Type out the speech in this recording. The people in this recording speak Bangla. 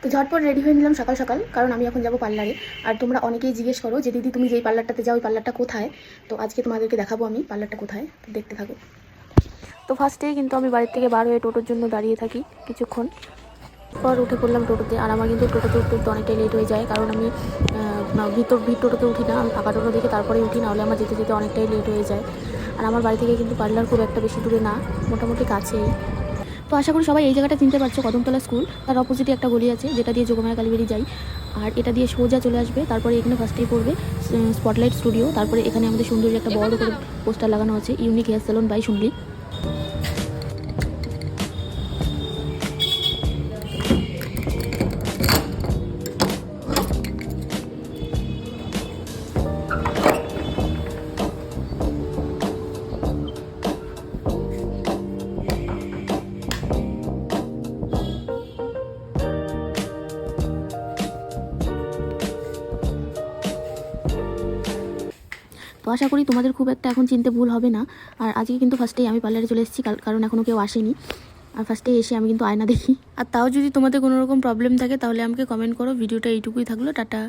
তো ঝটপট রেডি হয়ে নিলাম সকাল সকাল, কারণ আমি এখন যাব পার্লারে। আর তোমরা অনেকেই জিজ্ঞেস করো যে দিদি তুমি যেই পার্লারটাতে যাও ওই পার্লারটা কোথায়। তো আজকে তোমাদেরকে দেখাবো আমি পার্লারটা কোথায়, তো দেখতে থাকো। তো ফার্স্টেই কিন্তু আমি বাড়ির থেকে বার হয়ে টোটোর জন্য দাঁড়িয়ে থাকি কিছুক্ষণ, পর উঠে পড়লাম টোটোতে। আর আমার কিন্তু টোটোতে উঠতে উঠতে অনেকটাই লেট হয়ে যায়, কারণ আমি ভিড় টোটোতে উঠি না, আমি ফাঁকা টোটো দেখে তারপরে উঠি, নাহলে আমার যেতে যেতে অনেকটাই লেট হয়ে যায়। আর আমার বাড়ি থেকে কিন্তু পার্লার খুব একটা বেশি দূরে না, মোটামুটি কাছেই। তো আশা করি সবাই এই জায়গাটা চিনতে পারছো, কদমতলা স্কুল, তার অপোজিটে একটা গলি আছে যেটা দিয়ে যোগমায়া কালীবাড়ি যাই। আর এটা দিয়ে সোজা চলে আসবে, তারপরে এখানে ফার্স্টেই পড়বে স্পটলাইট স্টুডিও। তারপরে এখানে আমাদের সুন্দর একটা বড় করে পোস্টার লাগানো আছে, ইউনিক হেয়ার সেলুন বাই শুনলি। তো আশা করি তোমাদের খুব একটা এখন চিনতে ভুল হবে না। আর আজকে কিন্তু ফার্স্টেই আমি পার্লারে চলে এসেছি, কারণ এখনও কেউ আসেনি। আর ফার্স্টেই এসে আমি কিন্তু আয়না দেখি। আর তাও যদি তোমাদের কোনো রকম প্রবলেম থাকে তাহলে আমাকে কমেন্ট করো। ভিডিওটা এইটুকুই থাকলো, টাটা।